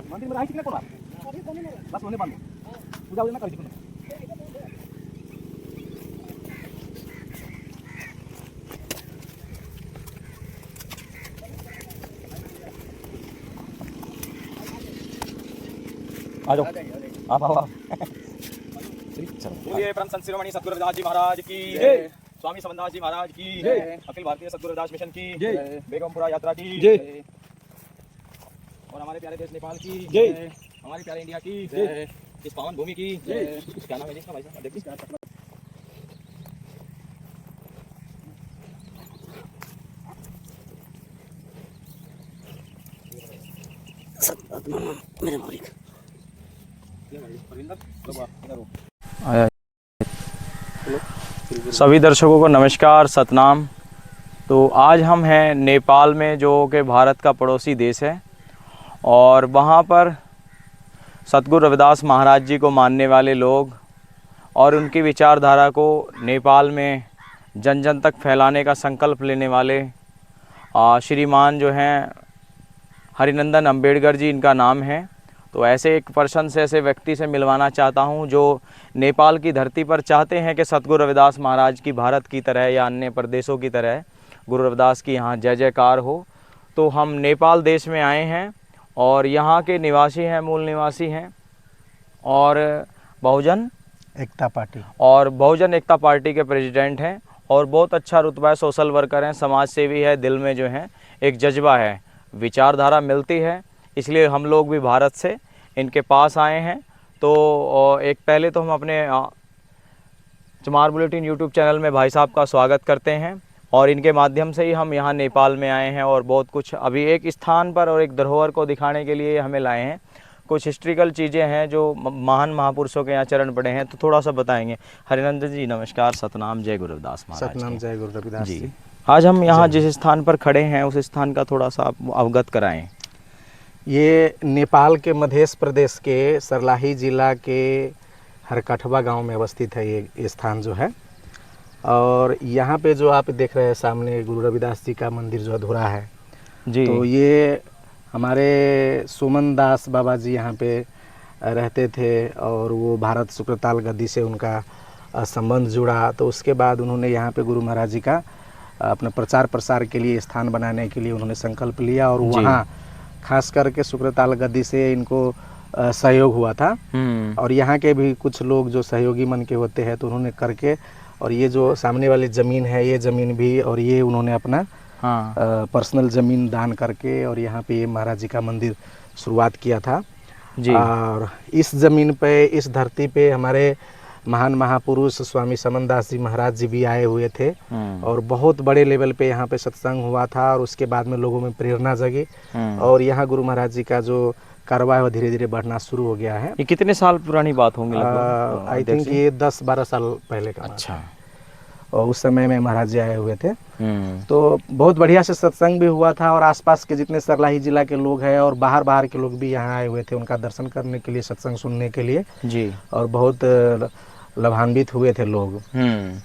मंदिर में राही कोण बस होने बंद पूजा वगैरह कर दी आ जाओ आप आओ बोलिए परम संत शिरोमणि सद्गुरु रविदास जी महाराज की जय, स्वामी समनदास जी महाराज की जय, अखिल भारतीय सद्गुरु रविदास मिशन की जय, बेगमपुरा यात्रा की जय, और हमारे प्यारे देश नेपाल की जय, हमारे प्यारे इंडिया की जय, इस पावन भूमि की जय। क्या नाम है जिसका भाई साहब देखिए मेरे मालिक सभी दर्शकों को नमस्कार, सतनाम। तो आज हम हैं नेपाल में, जो कि भारत का पड़ोसी देश है, और वहाँ पर सद्गुरु रविदास महाराज जी को मानने वाले लोग और उनकी विचारधारा को नेपाल में जन जन तक फैलाने का संकल्प लेने वाले श्रीमान जो हैं हरिनंदन अंबेडकर जी इनका नाम है। तो ऐसे एक पर्सन से, ऐसे व्यक्ति से मिलवाना चाहता हूं जो नेपाल की धरती पर चाहते हैं कि सद्गुरु रविदास महाराज की भारत की तरह या अन्य प्रदेशों की तरह गुरु रविदास की यहाँ जय जयकार हो। तो हम नेपाल देश में आए हैं और यहाँ के निवासी हैं, मूल निवासी हैं, और बहुजन एकता पार्टी के प्रेसिडेंट हैं, और बहुत अच्छा रुतबा है, सोशल वर्कर हैं, समाज सेवी है, दिल में जो है एक जज्बा है, विचारधारा मिलती है, इसलिए हम लोग भी भारत से इनके पास आए हैं। तो एक पहले तो हम अपने चमार बुलेटिन यूट्यूब चैनल में भाई साहब का स्वागत करते हैं, और इनके माध्यम से ही हम यहाँ नेपाल में आए हैं, और बहुत कुछ अभी एक स्थान पर और एक धरोहर को दिखाने के लिए हमें लाए हैं। कुछ हिस्ट्रिकल चीज़ें हैं जो महान महापुरुषों के यहाँ चरण पड़े हैं, तो थोड़ा सा बताएंगे। हरिनंदन जी नमस्कार, सतनाम, जय गुरु रविदास महाराज। सतनाम, जय गुरु रविदास जी। आज हम यहाँ जिस स्थान पर खड़े हैं उस स्थान का थोड़ा सा आप अवगत कराएं। ये नेपाल के मध्य प्रदेश के सर्लाही जिला के हरकठवा गांव में अवस्थित है ये स्थान जो है। और यहाँ पे जो आप देख रहे हैं सामने गुरु रविदास जी का मंदिर जो अधूरा है जी, तो ये हमारे सुमन दास बाबा जी यहाँ पे रहते थे, और वो भारत शुक्रताल गद्दी से उनका संबंध जुड़ा। तो उसके बाद उन्होंने यहाँ पे गुरु महाराज जी का अपना प्रचार प्रसार के लिए स्थान बनाने के लिए उन्होंने संकल्प लिया, और वहाँ खास करके शुक्रताल गद्दी से इनको सहयोग हुआ था, और यहाँ के भी कुछ लोग जो सहयोगी मन के होते हैं तो उन्होंने करके, और ये जो सामने वाली ज़मीन है ये ज़मीन भी, और ये उन्होंने अपना पर्सनल ज़मीन दान करके और यहाँ पे ये महाराज जी का मंदिर शुरुआत किया था जी। और इस ज़मीन पे, इस धरती पे हमारे महान महापुरुष स्वामी समनदास जी महाराज जी भी आए हुए थे, और बहुत बड़े लेवल पे यहाँ पे सत्संग हुआ था, और उसके बाद में लोगों में प्रेरणा जगी, और यहाँ गुरु महाराज जी का जो कारवां है वो धीरे धीरे बढ़ना शुरू हो गया है। ये कितने साल पुरानी बात होंगी? आई थिंक ये 10-12 साल पहले का। अच्छा। और उस समय में महाराज जी आए हुए थे, तो बहुत बढ़िया से सत्संग भी हुआ था, और आसपास के जितने सर्लाही जिला के लोग हैं और बाहर के लोग भी यहाँ आए हुए थे उनका दर्शन करने के लिए, सत्संग सुनने के लिए जी, और बहुत लाभान्वित हुए थे लोग।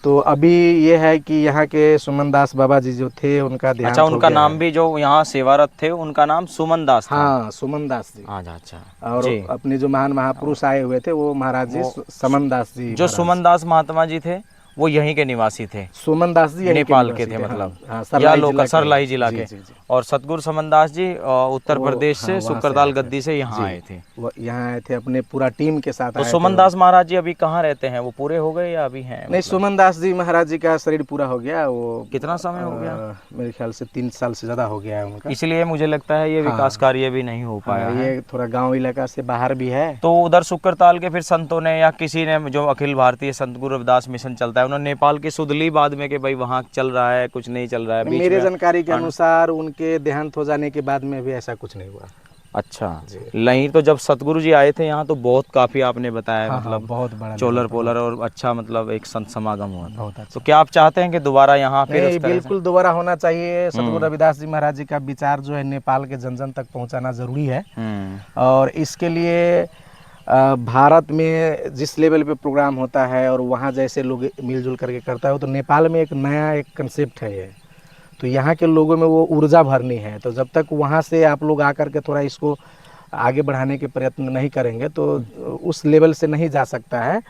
तो अभी ये है कि यहाँ के सुमन दास बाबा जी जो थे उनका देहांत अच्छा, उनका नाम भी, जो यहाँ सेवारत थे उनका नाम सुमन दास था। हाँ, सुमन दास जी। अच्छा। और अपने जो महान महापुरुष आए हुए थे वो महाराज जी समन दास जी। जो सुमन दास महात्मा जी थे वो यहीं के निवासी थे, सुमन दास जी यहीं नेपाल के निवासी थे मतलब, हाँ, या सरलाई लोकल जिला सरलाई जिला जी, के। जी, जी। और सतगुरु समन दास जी उत्तर वो, प्रदेश हाँ, से वहाँ से शुक्रताल आए थे। गद्दी से यहाँ जी, आए थे। वो यहाँ आए थे अपने पूरा टीम के साथ तो आए सुमन थे। दास महाराज जी अभी कहाँ रहते हैं, वो पूरे हो गए या अभी हैं नहीं, मतलब? सुमन दास जी महाराज जी का शरीर पूरा हो गया, वो कितना समय हो गया? मेरे ख्याल से 3 साल से ज़्यादा हो गया है उनका। इसलिए मुझे लगता है ये हाँ। विकास कार्य भी नहीं हो पाया हाँ, है। ये थोड़ा गांव इलाका से बाहर भी है। तो उधर शुक्रताल के फिर संतों ने या किसी ने, जो अखिल भारतीय संत गुरु रविदास मिशन चलता है, उन्होंने नेपाल की सुध ली बाद में कि भाई वहाँ चल रहा है, कुछ नहीं चल रहा है बीच मेरे में? जानकारी के अनुसार उनके देहांत हो जाने के बाद में भी ऐसा कुछ नहीं हुआ। अच्छा, जी। नहीं तो जब सतगुरु जी आए थे यहाँ तो बहुत काफी आपने बताया, हाँ, मतलब बहुत बड़ा चोलर लेवल पर पोलर और अच्छा, मतलब एक संत समागम हुआ था। बहुत अच्छा। तो क्या आप चाहते हैं कि दोबारा यहाँ फिर नहीं, उस तरह से? बिल्कुल दोबारा होना चाहिए। सतगुरु रविदास जी महाराज जी का विचार जो है नेपाल के जन जन तक पहुंचाना जरूरी है। और इसके लिए भारत में जिस लेवल पे प्रोग्राम होता है और वहाँ जैसे लोग मिलजुल करके करता है, तो नेपाल में एक नया एक कंसेप्ट है ये, तो यहाँ के लोगों में वो ऊर्जा भरनी है। तो जब तक वहाँ से आप लोग आकर के थोड़ा इसको आगे बढ़ाने के प्रयत्न नहीं करेंगे तो उस लेवल से नहीं जा सकता है।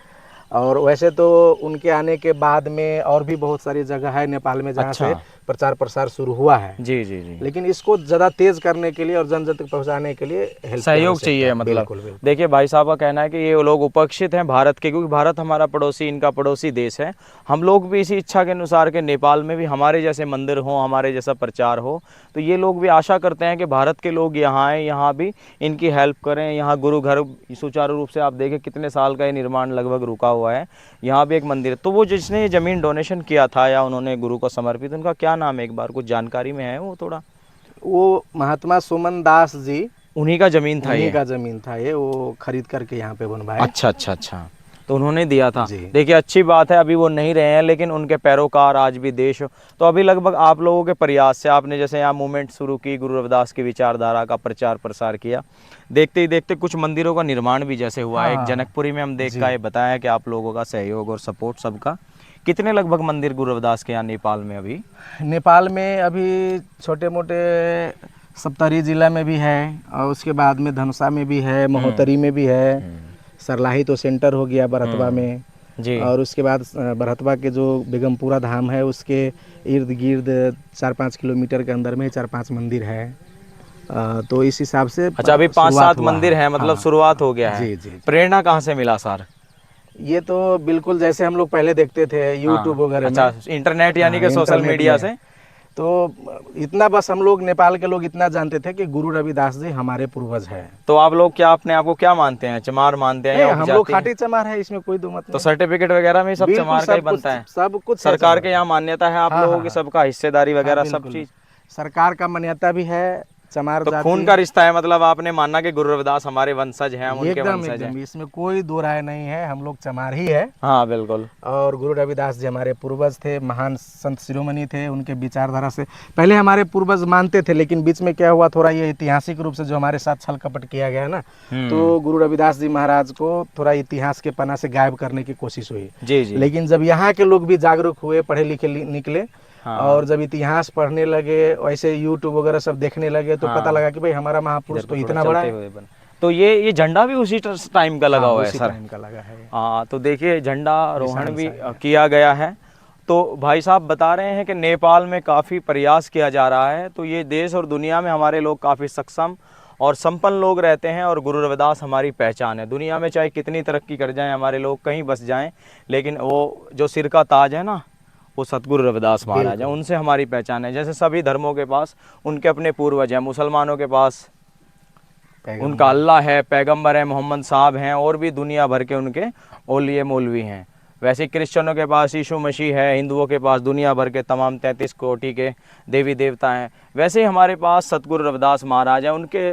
और वैसे तो उनके आने के बाद में और भी बहुत सारी जगह है नेपाल में जहाँ से प्रचार प्रसार शुरू हुआ है। जी जी जी। लेकिन इसको ज़्यादा तेज करने के लिए और जन जन तक पहुँचाने के लिए हेल्प सहयोग चाहिए, मतलब बिल्कुल, बिल्कुल। देखिए भाई साहब का कहना है कि ये लोग उपेक्षित हैं भारत के, क्योंकि भारत हमारा पड़ोसी, इनका पड़ोसी देश है। हम लोग भी इसी इच्छा के अनुसार के नेपाल में भी हमारे जैसे मंदिर हो, हमारे जैसा प्रचार हो, तो ये लोग भी आशा करते हैं कि भारत के लोग यहाँ आएँ, यहाँ भी इनकी हेल्प करें। यहाँ गुरु घर सुचारू रूप से, आप देखें कितने साल का ये निर्माण लगभग रुका हुआ है, यहाँ भी एक मंदिर। तो वो जिसने ये ज़मीन डोनेशन किया था या उन्होंने गुरु को समर्पित, उनका क्या नाम है, एक बार कुछ जानकारी में है वो थोड़ा? वो महात्मा सुमन दास जी, उन्हीं का ज़मीन था, उन्हीं का ज़मीन था ये, वो खरीद करके यहाँ पे बनवाया। अच्छा अच्छा अच्छा, तो उन्होंने दिया था। जी। देखिए अच्छी बात है, अभी वो नहीं रहे हैं लेकिन उनके पैरोकार आज भी देश। तो अभी लगभग आप लोगों के प्रयास से, आपने जैसे यहाँ मूवमेंट शुरू की, गुरु रविदास की विचारधारा का प्रचार प्रसार किया, देखते ही देखते कुछ मंदिरों का निर्माण भी जैसे हुआ है। एक जनकपुरी में हम देख का ये बताया कि आप लोगों का सहयोग और सपोर्ट सबका। कितने लगभग मंदिर गुरु रविदास के यहाँ नेपाल में अभी? नेपाल में अभी छोटे मोटे सप्तरी जिला में भी है, और उसके बाद में धनुषा में भी है, महोत्तरी में भी है, सरलाही तो सेंटर हो गया बरहतवा में जी। और उसके बाद बरहतवा के जो बेगमपुरा धाम है उसके इर्द गिर्द 4-5 किलोमीटर के अंदर में 4-5 मंदिर है। तो इस हिसाब से अच्छा, अभी 5-7 मंदिर है, मतलब हाँ, शुरुआत हो गया है। जी जी। प्रेरणा कहाँ से मिला सर? ये तो बिल्कुल जैसे हम लोग पहले देखते थे यूट्यूब वगैरह में। अच्छा, इंटरनेट यानी कि सोशल इंटरनेट मीडिया में। से। तो इतना बस हम लोग नेपाल के लोग इतना जानते थे कि गुरु रविदास जी हमारे पूर्वज हैं। तो आप लोग क्या अपने आप को क्या मानते हैं, चमार मानते हैं या हम लोग खाटी चमार है, इसमें कोई दो मत नहीं। तो सर्टिफिकेट वगैरह में सब बिल्कुल चमार का ही बनता है, सब कुछ सरकार के यहाँ मान्यता है आप लोगों की, सबका हिस्सेदारी वगैरह सब चीज सरकार का मान्यता भी है। चमार तो जाति खून का रिश्ता है, मतलब आपने मानना कि गुरु रविदास हमारे वंशज हैं, हम उनके एकदम वंशज हैं। एकदम, इसमें कोई दो राय नहीं है, हम लोग चमार ही है। हाँ बिल्कुल। और गुरु रविदास जी हमारे पूर्वज थे, महान संत शिरोमणि थे, उनके विचारधारा से पहले हमारे पूर्वज मानते थे, लेकिन बीच में क्या हुआ, थोड़ा ये ऐतिहासिक रूप से जो हमारे साथ छल कपट किया गया ना, तो गुरु रविदास जी महाराज को थोड़ा इतिहास के पन्ना से गायब करने की कोशिश हुई। जी जी। लेकिन जब यहाँ के लोग भी जागरूक हुए, पढ़े लिखे निकले, और जब इतिहास पढ़ने लगे, वैसे यूट्यूब वगैरह सब देखने लगे, तो पता लगा कि भाई हमारा महापुरुष तो इतना बड़ा है। तो ये झंडा भी उसी टाइम का लगा हुआ है सर? टाइम का लगा है। हाँ, तो देखिए झंडा रोहण भी किया गया है। तो भाई साहब बता रहे हैं कि नेपाल में काफ़ी प्रयास किया जा रहा है, तो ये देश और दुनिया में हमारे लोग काफ़ी सक्षम और संपन्न लोग रहते हैं, और गुरु रविदास हमारी पहचान है। दुनिया में चाहे कितनी तरक्की कर जाएं, हमारे लोग कहीं बस जाएं, लेकिन वो जो सिर का ताज है ना, वो सतगुरु रविदास महाराज है, उनसे हमारी पहचान है। जैसे सभी धर्मों के पास उनके अपने पूर्वज हैं, मुसलमानों के पास उनका अल्लाह है, पैगंबर है, मोहम्मद साहब हैं, और भी दुनिया भर के उनके औलिया मौलवी हैं। वैसे क्रिश्चियनों के पास यीशु मसीह है, हिंदुओं के पास दुनिया भर के तमाम 33 कोटि के देवी देवता हैं। वैसे ही हमारे पास सतगुरु रविदास महाराज हैं, उनके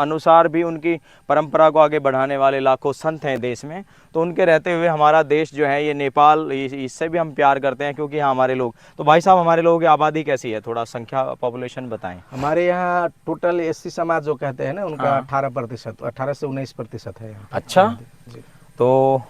अनुसार भी उनकी परंपरा को आगे बढ़ाने वाले लाखों संत हैं देश में। तो उनके रहते हुए हमारा देश जो है ये नेपाल, इससे भी हम प्यार करते हैं, क्योंकि यहाँ हमारे लोग। तो भाई साहब हमारे लोगों की आबादी कैसी है, थोड़ा संख्या पॉपुलेशन बताएं। हमारे यहाँ टोटल एससी समाज जो कहते हैं ना, उनका 18% 18 से 19% है। अच्छा, तो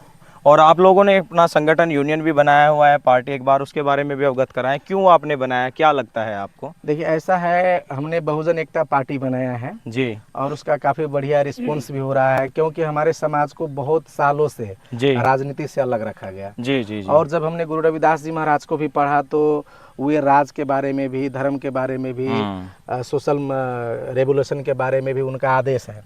और आप लोगों ने अपना संगठन यूनियन भी बनाया हुआ है, पार्टी, एक बार उसके बारे में भी अवगत कराएं, क्यों आपने बनाया, क्या लगता है आपको? देखिए ऐसा है, हमने बहुजन एकता पार्टी बनाया है जी और उसका काफ़ी बढ़िया रिस्पॉन्स भी हो रहा है, क्योंकि हमारे समाज को बहुत सालों से जी राजनीति से अलग रखा गया। जी जी जी और जब हमने गुरु रविदास जी महाराज को भी पढ़ा तो वे राज के बारे में भी, धर्म के बारे में भी, सोशल रेवोल्यूशन के बारे में भी उनका आदेश है।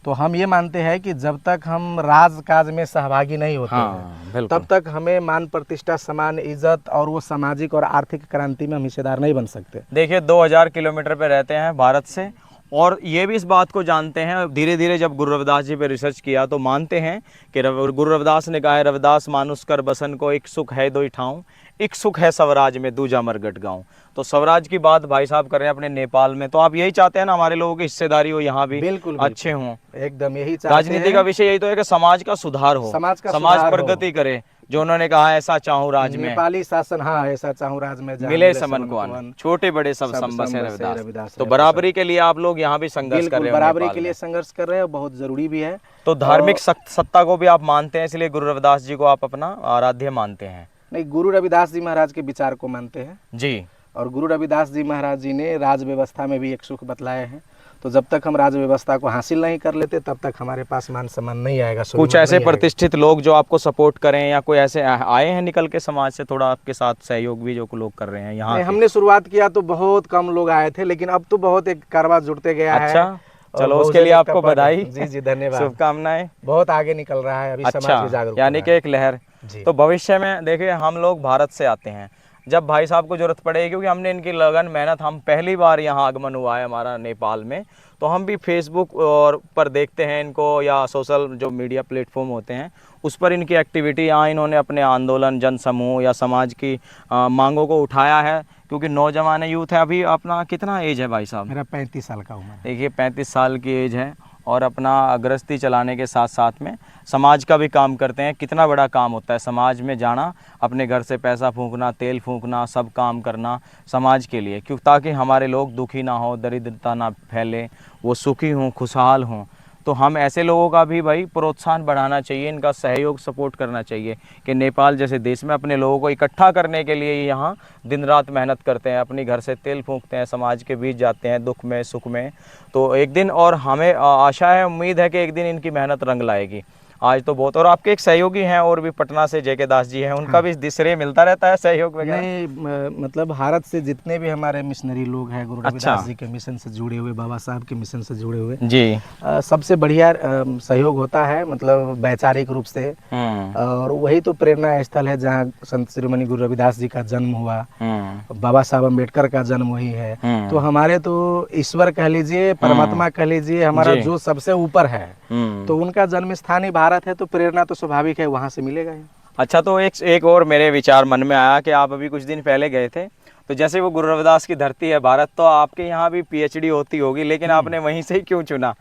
तो हम ये मानते हैं कि जब तक हम राजकाज में सहभागी नहीं होते हैं, तब तक हमें मान प्रतिष्ठा, समान इज्जत और वो सामाजिक और आर्थिक क्रांति में हम हिस्सेदार नहीं बन सकते। देखिए 2000 किलोमीटर पे रहते हैं भारत से, और ये भी इस बात को जानते हैं, धीरे धीरे जब गुरु रविदास जी पे रिसर्च किया तो मानते हैं कि गुरु रविदास ने कहा है, रविदास मानुष कर बसन को, एक सुख है दो ठाऊं, एक सुख है स्वराज में दूजा मरगट गाँव। तो स्वराज की बात भाई साहब कर रहे हैं अपने नेपाल में, तो आप यही चाहते हैं ना हमारे लोगों की हिस्सेदारी हो यहाँ भी, बिल्कुल अच्छे हों, एकदम यही चाहते राजनीति हैं। का विषय यही तो है कि समाज का सुधार हो, समाज प्रगति करे, जो उन्होंने कहा ऐसा चाहूँ राज में, नेपाली शासन, हाँ ऐसा चाहूँ राज में, मिले समन को अन्न, छोटे बड़े सब संबस है रविदास। तो बराबरी के लिए आप लोग यहाँ भी संघर्ष कर रहे हैं, बराबरी के लिए संघर्ष कर रहे हैं, बहुत जरूरी भी है। तो धार्मिक सत्ता को भी आप मानते हैं, इसलिए गुरु रविदास जी को आप अपना आराध्य मानते हैं? नहीं, गुरु रविदास जी महाराज के विचार को मानते हैं जी। और गुरु रविदास जी महाराज जी ने राज व्यवस्था में भी एक सुख बतलाए हैं। तो जब तक हम राज व्यवस्था को हासिल नहीं कर लेते, तब तक हमारे पास मान सम्मान नहीं आएगा। कुछ ऐसे प्रतिष्ठित लोग जो आपको सपोर्ट करें, या कोई ऐसे आए हैं निकल के समाज से थोड़ा आपके साथ सहयोग भी, जो लोग कर रहे हैं यहाँ? हमने शुरुआत किया तो बहुत कम लोग आए थे, लेकिन अब तो बहुत एक कारवा जुड़ते गया है। अच्छा, चलो उसके लिए आपको बधाई। जी जी धन्यवाद, शुभकामनाएं। बहुत आगे निकल रहा है अभी समाज की जागरूकता, यानी कि एक लहर। तो भविष्य में देखिए, हम लोग भारत से आते हैं, जब भाई साहब को जरूरत पड़ेगी, क्योंकि हमने इनकी लगन मेहनत, हम पहली बार यहाँ आगमन हुआ है हमारा नेपाल में, तो हम भी फेसबुक और पर देखते हैं इनको, या सोशल जो मीडिया प्लेटफॉर्म होते हैं उस पर इनकी एक्टिविटी, यहाँ इन्होंने अपने आंदोलन, जन समूह या समाज की मांगों को उठाया है, क्योंकि नौजवान यूथ है। अभी अपना कितना एज है भाई साहब? मेरा 35 साल का उम्र। देखिए 35 साल की एज है, और अपना गृहस्थी चलाने के साथ साथ में समाज का भी काम करते हैं। कितना बड़ा काम होता है समाज में जाना, अपने घर से पैसा फूंकना, तेल फूंकना, सब काम करना समाज के लिए, क्यों, ताकि हमारे लोग दुखी ना हो, दरिद्रता ना फैले, वो सुखी हों, खुशहाल हों। तो हम ऐसे लोगों का भी भाई प्रोत्साहन बढ़ाना चाहिए, इनका सहयोग सपोर्ट करना चाहिए कि नेपाल जैसे देश में अपने लोगों को इकट्ठा करने के लिए यहाँ दिन रात मेहनत करते हैं, अपनी घर से तेल फूंकते हैं, समाज के बीच जाते हैं, दुख में सुख में। तो एक दिन, और हमें आशा है, उम्मीद है कि एक दिन इनकी मेहनत रंग लाएगी। आज तो बहुत, और आपके एक सहयोगी हैं और भी पटना से, जेके दास जी हैं, उनका भी श्रेय मिलता रहता है सहयोग वगैरह? नहीं, मतलब भारत से जितने भी हमारे मिशनरी लोग हैं, गुरु रविदास जी के मिशन से जुड़े हुए, बाबा साहब के मिशन से जुड़े हुए जी, सबसे बढ़िया सहयोग होता है, मतलब वैचारिक रूप से। और वही तो प्रेरणा स्थल है जहाँ संत शिरोमणि गुरु रविदास जी का जन्म हुआ, बाबा साहब अम्बेडकर का जन्म वही है। तो हमारे तो ईश्वर कह लीजिए, परमात्मा कह लीजिए, हमारा जो सबसे ऊपर है, तो उनका जन्म स्थान ही भारत है, तो प्रेरणा तो स्वाभाविक है, वहां से मिलेगा ही। अच्छा, तो एक और मेरे विचार मन में आया कि आप अभी कुछ दिन पहले गए थे, तो जैसे वो गुरु रविदास की धरती है भारत, तो आपके यहाँ भी पीएचडी होती होगी, लेकिन आपने वहीं से ही क्यों चुना?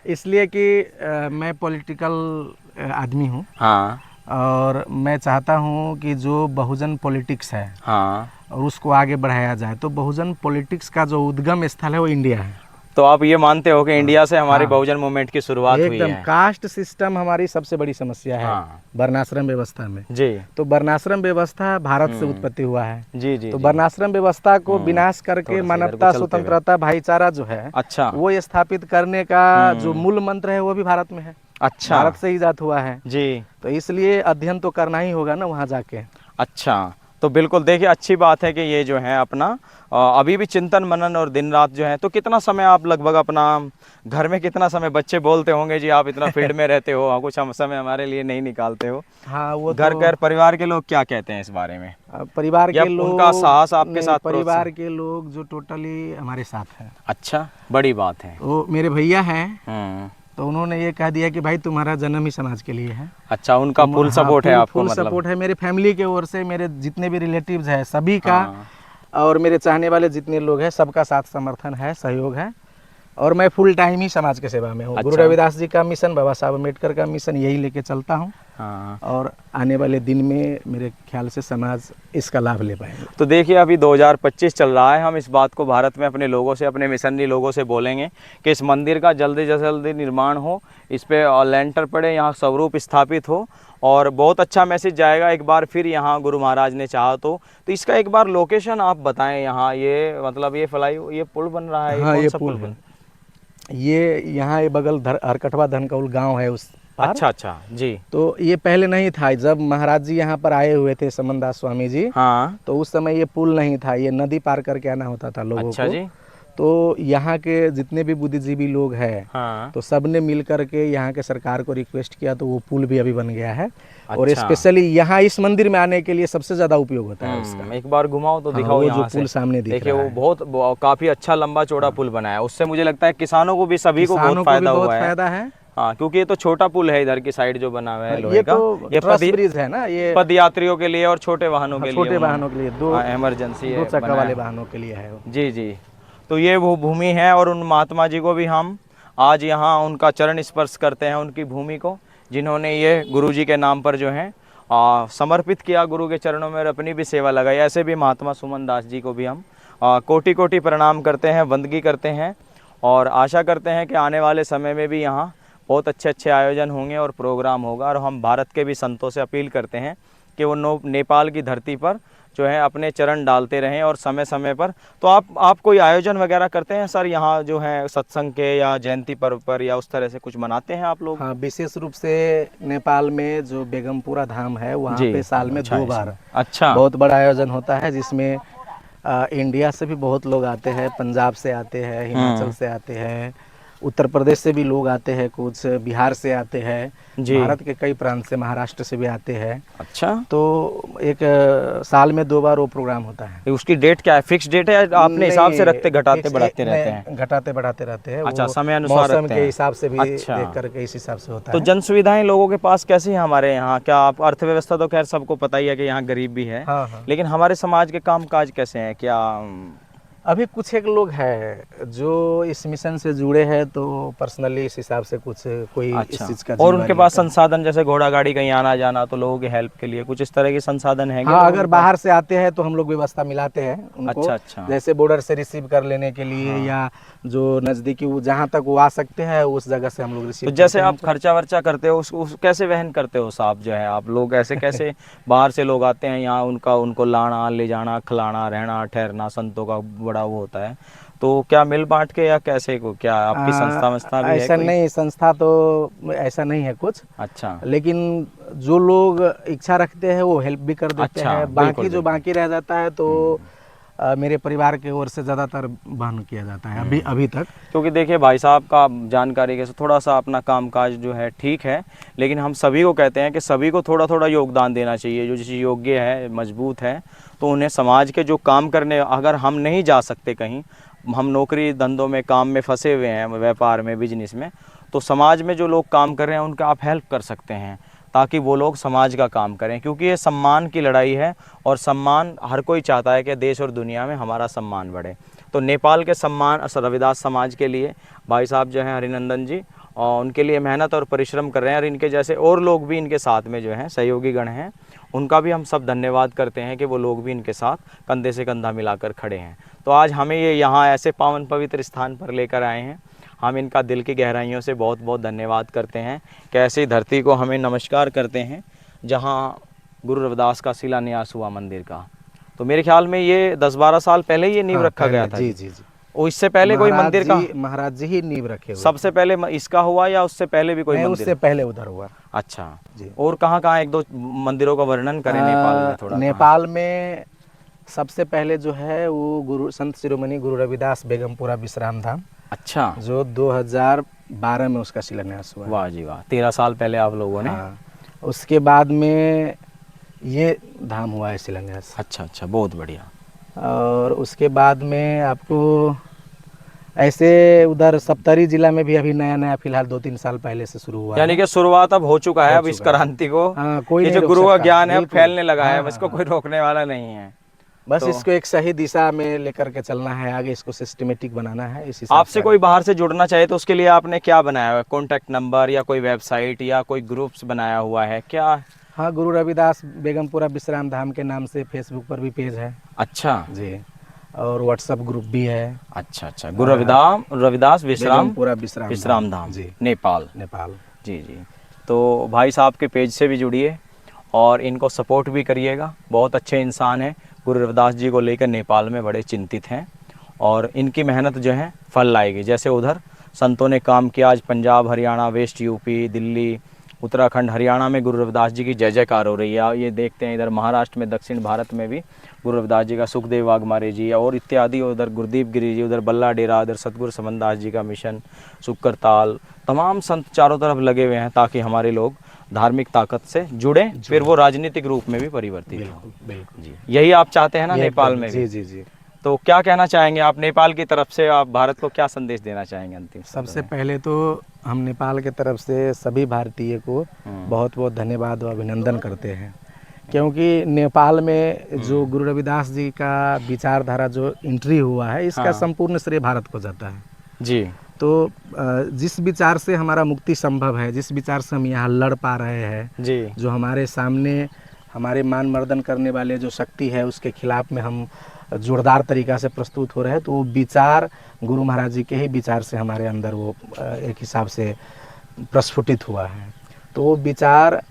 इसलिए कि मैं पॉलिटिकल आदमी हूँ। हाँ। और मैं चाहता हूँ कि जो बहुजन पॉलिटिक्स है, हाँ, और उसको आगे बढ़ाया जाए। तो बहुजन पॉलिटिक्स का जो उद्गम स्थल है वो इंडिया है। तो आप ये मानते हो कि इंडिया से हमारी बहुजन मूवमेंट की शुरुआत हुई है? एकदम। कास्ट सिस्टम हमारी सबसे बड़ी समस्या है। वर्णाश्रम व्यवस्था में जी। तो वर्णाश्रम व्यवस्था भारत से उत्पत्ति हुआ है। जी जी। तो वर्णाश्रम व्यवस्था को विनाश करके मानवता, स्वतंत्रता, भाईचारा जो है, अच्छा, वो स्थापित करने का जो मूल मंत्र है वो भी भारत में है। अच्छा, भारत से ईजाद हुआ है जी। तो इसलिए अध्ययन तो करना ही होगा ना वहाँ जाके। अच्छा, तो बिल्कुल देखिए, अच्छी बात है कि ये जो है अपना अभी भी चिंतन मनन और दिन रात जो है। तो कितना समय आप लगभग अपना घर में, कितना समय, बच्चे बोलते होंगे जी आप इतना फील्ड में रहते हो, कुछ हम समय हमारे लिए नहीं निकालते हो? हाँ, वो घर घर परिवार के लोग क्या कहते हैं इस बारे में? परिवार के लोग, उनका साहस आपके साथ? परिवार के लोग जो टोटली हमारे साथ है। अच्छा, बड़ी बात है। वो मेरे भैया हैं, तो उन्होंने ये कह दिया कि भाई तुम्हारा जन्म ही समाज के लिए है। अच्छा, उनका फुल सपोर्ट है आपको? फुल सपोर्ट है मेरे फैमिली की ओर से, मेरे जितने भी रिलेटिव्स हैं सभी का, और मेरे चाहने वाले जितने लोग हैं सबका साथ समर्थन है, सहयोग है। और मैं फुल टाइम ही समाज के सेवा में हूँ। गुरु रविदास जी का मिशन, बाबा साहब अम्बेडकर का मिशन, यही लेके चलता हूँ। हाँ। और आने वाले दिन में मेरे ख्याल से समाज इसका लाभ ले पाएगा। तो देखिए अभी 2025 चल रहा है, हम इस बात को भारत में अपने लोगों से, अपने मिशनरी लोगों से बोलेंगे कि इस मंदिर का जल्दी से जल्दी निर्माण हो, इस पे लेंटर पड़े, यहाँ स्वरूप स्थापित हो और बहुत अच्छा मैसेज जाएगा एक बार फिर यहाँ गुरु महाराज ने चाहा तो इसका एक बार लोकेशन आप बताएं। यहाँ ये मतलब ये पुल बन रहा है, हाँ, कौन ये सा पुल पुल है। ये यहाँ ये बगल हरकटवा धनकौल गांव है उस पार। अच्छा अच्छा जी। तो ये पहले नहीं था, जब महाराज जी यहाँ पर आए हुए थे समनदास स्वामी जी, हाँ तो उस समय ये पुल नहीं था, ये नदी पार करके आना होता था लोगों अच्छा को। जी। तो यहाँ के जितने भी बुद्धिजीवी लोग हैं, हाँ तो सब ने मिल करके यहाँ के सरकार को रिक्वेस्ट किया, तो वो पुल भी अभी बन गया है। और अच्छा। स्पेशली यहाँ इस मंदिर में आने के लिए सबसे ज्यादा उपयोग होता है उसका। एक बार घुमाओ तो हाँ, दिखाओ वो यहाँ जो से। पुल सामने दिख देखिए रहा वो है। बहुत काफी अच्छा लंबा चौड़ा पुल बना है, उससे मुझे लगता है किसानों को भी, सभी को किसानों बहुत को भी फायदा बहुत हुआ है। फायदा है। हाँ क्योंकि ये तो छोटा पुल है इधर की साइड जो बना हुआ है लोहे ये का, तो ये ट्रस ब्रिज है ना, ये पद यात्रियों के लिए और छोटे वाहनों के लिए, छोटे वाहनों के लिए, दो इमरजेंसी दो चक्का वाले वाहनों के लिए है वो। जी जी। तो ये वो भूमि है और उन महात्मा जी को भी हम आज यहाँ उनका चरण स्पर्श करते हैं, उनकी भूमि को, जिन्होंने ये गुरु जी के नाम पर जो है समर्पित किया गुरु के चरणों में और अपनी भी सेवा लगाई। ऐसे भी महात्मा सुमन दास जी को भी हम कोटि कोटि प्रणाम करते हैं, वंदगी करते हैं और आशा करते हैं कि आने वाले समय में भी यहाँ बहुत अच्छे अच्छे आयोजन होंगे और प्रोग्राम होगा। और हम भारत के भी संतों से अपील करते हैं कि वो नेपाल की धरती पर जो है अपने चरण डालते रहें और समय समय पर। तो आप कोई आयोजन वगैरह करते हैं सर यहाँ जो है सत्संग के या जयंती पर्व पर या उस तरह से कुछ मनाते हैं आप लोग? हाँ, विशेष रूप से नेपाल में जो बेगमपुरा धाम है वहाँ पे साल में 2 बार अच्छा बहुत बड़ा आयोजन होता है, जिसमें इंडिया से भी बहुत लोग आते हैं, पंजाब से आते हैं, हिमाचल से आते हैं, उत्तर प्रदेश से भी लोग आते हैं, कुछ बिहार से आते हैं, भारत के कई प्रांत से, महाराष्ट्र से भी आते हैं। अच्छा। तो एक साल में 2 बार वो प्रोग्राम होता है। उसकी डेट क्या है, फिक्स डेट है या आपने हिसाब से रखते घटाते बढ़ाते रहते हैं? घटाते बढ़ाते रहते हैं। अच्छा, समय अनुसार मौसम रखते के हैं। हिसाब से भी अच्छा। देख करके इस हिसाब से होता तो है। जन सुविधाएं लोगों के पास कैसी है हमारे यहाँ? क्या आप अर्थव्यवस्था तो खैर सबको पता ही है कि यहाँ गरीब भी है, हाँ, हाँ। लेकिन हमारे समाज के काम काज कैसे हैं? क्या अभी कुछ एक लोग हैं जो इस मिशन से जुड़े हैं, तो पर्सनली इस हिसाब से कुछ कोई इस चीज का और उनके पास संसाधन जैसे घोड़ा गाड़ी कहीं आना जाना, तो लोगों के हेल्प के लिए कुछ इस तरह के संसाधन हैं? हाँ, अगर बाहर से आते हैं तो हम लोग व्यवस्था मिलाते हैं उनको। अच्छा अच्छा। जैसे बॉर्डर से रिसीव कर लेने के लिए, या जो नजदीकी जहाँ तक वो आ सकते हैं उस जगह से हम लोग रिसीव। तो जैसे आप खर्चा वर्चा करते हो उस कैसे वहन करते हो साहब? जो है आप लोग ऐसे कैसे बाहर से लोग आते हैं यहाँ, उनको लाना ले जाना, खिलाना, रहना, ठहरना, संतों का बड़ा वो होता है, तो क्या मिल बांट के या कैसे को? क्या आपकी संस्था भी है? ऐसा नहीं, संस्था तो ऐसा नहीं है कुछ। अच्छा। लेकिन जो लोग इच्छा रखते हैं वो हेल्प भी कर देते हैं। बाकी जो बाकी रह जाता है तो मेरे परिवार की ओर से ज़्यादातर वहन किया जाता है अभी तक। क्योंकि देखिए भाई साहब का जानकारी के थोड़ा सा अपना कामकाज जो है ठीक है, लेकिन हम सभी को कहते हैं कि सभी को थोड़ा थोड़ा योगदान देना चाहिए। जो चीज़ योग्य है, मजबूत है, तो उन्हें समाज के जो काम करने, अगर हम नहीं जा सकते कहीं, हम नौकरी धंधों में काम में फंसे हुए हैं, व्यापार में, बिजनेस में, तो समाज में जो लोग काम कर रहे हैं उनका आप हेल्प कर सकते हैं ताकि वो लोग समाज का काम करें। क्योंकि ये सम्मान की लड़ाई है और सम्मान हर कोई चाहता है कि देश और दुनिया में हमारा सम्मान बढ़े। तो नेपाल के सम्मान रविदास समाज के लिए भाई साहब जो हैं हरिनंदन जी, और उनके लिए मेहनत और परिश्रम कर रहे हैं, और इनके जैसे और लोग भी इनके साथ में जो हैं सहयोगी गण हैं, उनका भी हम सब धन्यवाद करते हैं कि वो लोग भी इनके साथ कंधे से कंधा मिलाकर खड़े हैं। तो आज हमें ये यहाँ ऐसे पावन पवित्र स्थान पर लेकर आए हैं, हम इनका दिल की गहराइयों से बहुत बहुत धन्यवाद करते हैं कि ऐसी धरती को हमें नमस्कार करते हैं जहाँ गुरु रविदास का शिलान्यास हुआ मंदिर का। तो मेरे ख्याल में ये 10-12 साल पहले ये नींव रखा गया था। जी जी जी। और इससे पहले कोई मंदिर का? महाराज जी ही नींव रखे हुए। सबसे पहले इसका हुआ या उससे पहले भी कोई मंदिर? उससे पहले उधर हुआ। अच्छा जी। और कहाँ कहाँ एक दो मंदिरों का वर्णन करें नेपाल में थोड़ा? नेपाल में सबसे पहले जो है वो गुरु संत शिरोमणि गुरु रविदास बेगमपुरा विश्राम धाम। अच्छा। जो 2012 में उसका शिलान्यास हुआ। वाह जी वाह, 13 साल पहले आप लोगों ने। हाँ। उसके बाद में ये धाम हुआ है शिलान्यास। अच्छा अच्छा, बहुत बढ़िया। और उसके बाद में आपको ऐसे उधर सप्तरी जिला में भी अभी नया नया फिलहाल 2-3 साल पहले से शुरू हुआ। यानी कि शुरुआत अब हो चुका है अब इस क्रांति को। हाँ, कोई ये नहीं जो रोक गुरु का सकता, ज्ञान है बिल्कुल। फैलने लगा है, हाँ, इसको कोई रोकने वाला नहीं है। बस तो इसको एक सही दिशा में लेकर के चलना है, आगे इसको सिस्टमेटिक बनाना है। इस हिसाब आपसे से कोई बाहर से जुड़ना चाहे तो उसके लिए आपने क्या बनाया हुआ है? कॉन्टैक्ट नंबर या कोई वेबसाइट या कोई ग्रुप्स बनाया हुआ है क्या? हाँ, गुरु रविदास बेगमपुरा विश्राम धाम के नाम से फेसबुक पर भी पेज है अच्छा जी, और व्हाट्सएप ग्रुप भी है। अच्छा अच्छा, गुरु रविदास विश्राम बेगमपुरा विश्राम धाम जी, नेपाल। नेपाल। जी जी, तो भाई साहब के पेज से भी जुड़िए और इनको सपोर्ट भी करिएगा। बहुत अच्छे इंसान हैं, गुरु रविदास जी को लेकर नेपाल में बड़े चिंतित हैं और इनकी मेहनत जो है फल लाएगी। जैसे उधर संतों ने काम किया, आज पंजाब, हरियाणा, वेस्ट यूपी, दिल्ली, उत्तराखंड, हरियाणा में गुरु रविदास जी की जय जयकार हो रही है। ये देखते हैं इधर महाराष्ट्र में, दक्षिण भारत में भी गुरु रविदास जी का, सुखदेव वाघमारे जी और इत्यादि, उधर गुरदीप गिरी जी, उधर बल्ला डेरा, इधर सतगुरु समनदास जी का मिशन, शुक्रताल, तमाम संत चारों तरफ लगे हुए हैं ताकि हमारे लोग धार्मिक ताकत से जुड़े, फिर वो राजनीतिक रूप में भी परिवर्तित हो। बिल्कुल बिल्कुल जी, यही आप चाहते हैं ना नेपाल में जी भी? जी जी। तो क्या कहना चाहेंगे आप नेपाल की तरफ से? आप भारत को क्या संदेश देना चाहेंगे अंतिम सबसे पहले तो हम नेपाल के तरफ से सभी भारतीय को बहुत बहुत धन्यवाद और अभिनंदन करते हैं, क्योंकि नेपाल में जो गुरु रविदास जी का विचारधारा जो एंट्री हुआ है, इसका संपूर्ण श्रेय भारत को जाता है जी। तो जिस विचार से हमारा मुक्ति संभव है, जिस विचार से हम यहाँ लड़ पा रहे हैं जी, जो हमारे सामने हमारे मान मर्दन करने वाले जो शक्ति है उसके खिलाफ में हम जोरदार तरीक़ा से प्रस्तुत हो रहे हैं, तो वो विचार गुरु महाराज जी के ही विचार से हमारे अंदर वो एक हिसाब से प्रस्फुटित हुआ है। तो वो विचार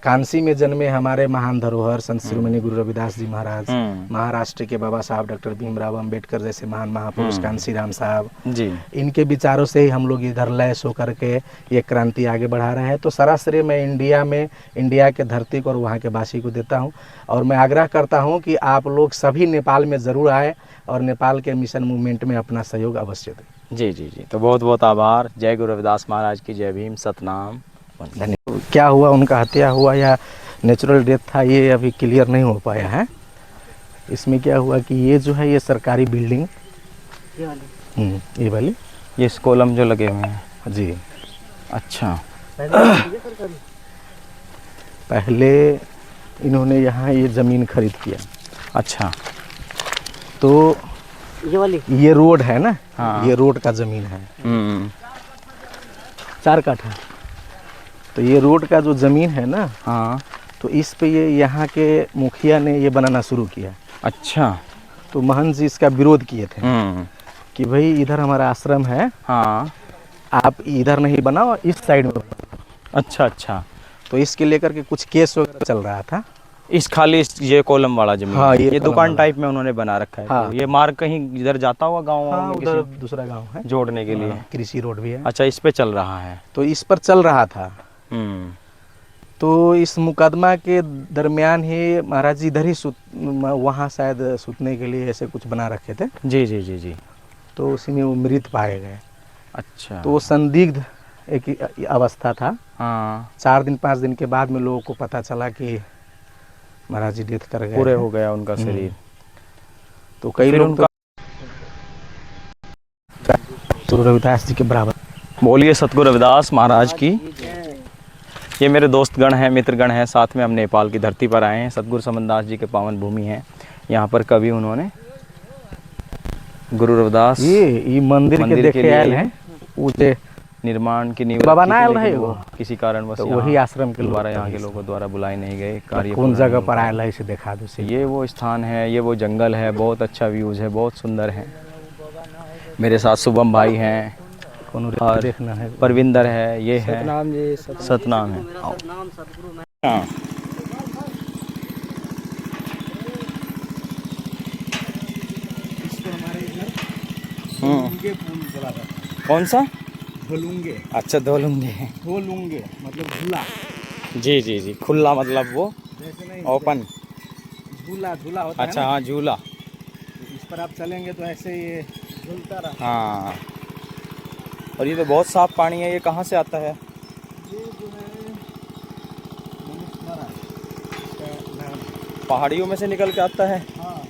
कांसी में जन्मे हमारे महान धरोहर संत शिरोमणि गुरु रविदास जी महाराज, महाराष्ट्र के बाबा साहब डॉक्टर भीमराव अंबेडकर जैसे महान महापुरुष कांसी राम साहब जी, इनके विचारों से ही हम लोग इधर लैस होकर के ये क्रांति आगे बढ़ा रहे हैं। तो सारा श्रेय मैं इंडिया के धरती को और वहाँ के वासी को देता हूँ और मैं आग्रह करता हूँ कि आप लोग सभी नेपाल में ज़रूर आए और नेपाल के मिशन मूवमेंट में अपना सहयोग अवश्य दें। जी जी जी, तो बहुत बहुत आभार। जय गुरु रविदास महाराज की, जय भीम, सतनाम। धन्यवाद। क्या हुआ, उनका हत्या हुआ या नेचुरल डेथ था, ये अभी क्लियर नहीं हो पाया है। इसमें क्या हुआ कि ये जो है ये सरकारी बिल्डिंग, ये वाली, ये इस कॉलम जो लगे हुए हैं जी, अच्छा, पहले इन्होंने यहाँ ये ज़मीन खरीद किया। अच्छा, तो ये रोड है ना, हाँ। ये रोड का ज़मीन है 4 काठा। तो ये रोड का जो ज़मीन है ना, हाँ, तो इस पे ये यहाँ के मुखिया ने ये बनाना शुरू किया। अच्छा, तो महंत जी इसका विरोध किए थे कि भाई इधर हमारा आश्रम है, हाँ, आप इधर नहीं बनाओ, इस साइड में बनाओ। अच्छा अच्छा, तो इसके लेकर के कुछ केस वगैरह चल रहा था। इस खाली ये कॉलम वाला जमीन, हाँ, ये कॉलम दुकान वाला। टाइप में उन्होंने बना रखा है। हाँ। तो ये मार्ग कहीं इधर जाता हुआ गाँव हाँ, में उधर किसी दूसरा गांव है जोड़ने के लिए? कृषि रोड भी है। अच्छा, इस पे चल रहा है। तो इस पर चल रहा था। तो इस मुकदमा के दरमियान ही महाराज जी इधर ही वहाँ शायद सूतने के लिए ऐसे कुछ बना रखे थे। जी जी जी जी, तो उसी में वो मृत पाए गए। अच्छा, तो वो संदिग्ध एक अवस्था था। हाँ, 4 दिन 5 दिन के बाद में लोगों को पता चला कि महाराज जी डेथ कर गए। पूरे हो गया उनका शरीर। तो कई फिर लोग उनका गुरु रविदास जी के बराबर। बोलिए सतगुरु रविदास महाराज की। ये मेरे दोस्तगण हैं, मित्रगण हैं, साथ में हम नेपाल की धरती पर आए हैं। सतगुरु समनदास जी के पावन भूमि है। यहाँ पर कभी उन्होंने गुरु रविदास ये मंदिर के देखे आयल हैं, ऊँचे निर्माण की नींव बाबा रखी ना थी, आयल लेकिन रहे वो वो। किसी कारणवश तो वही आश्रम के दोबारा लोग यहाँ के लोगों द्वारा बुलाए नहीं गए। कार्य कौन जगह पर आयल है इसे दिखा दो। ये वो स्थान है, ये वो जंगल है, बहुत अच्छा व्यूज है, बहुत सुंदर है। मेरे साथ शुभम भाई हैं और देखना है, परविंदर है, ये है सतनाम है। हाँ, कौन सा? धोलूंगे। अच्छा, धोलूंगे। धोलूंगे मतलब झूला। जी जी जी, खुला मतलब वो जैसे नहीं ओपन। झूला झूला होता अच्छा, है ना? हाँ, झूला। इस पर आप चलेंगे तो ऐसे ये झूलता रहा। हाँ, और ये तो बहुत साफ पानी है। ये कहाँ से आता है? ये जो है मनुस्मरा, इसका नाम है। पहाड़ियों में से निकल के आता है। हाँ,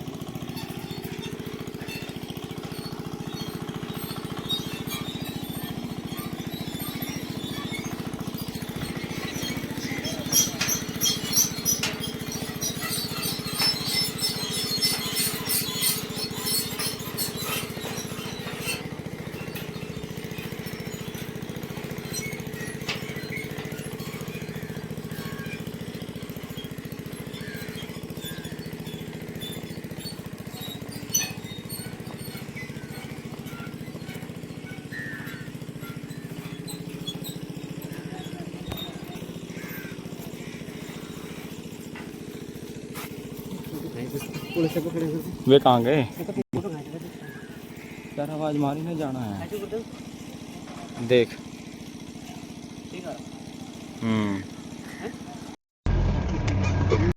वे कहाँ गए यार, आवाज मारी नहीं जाना है देख।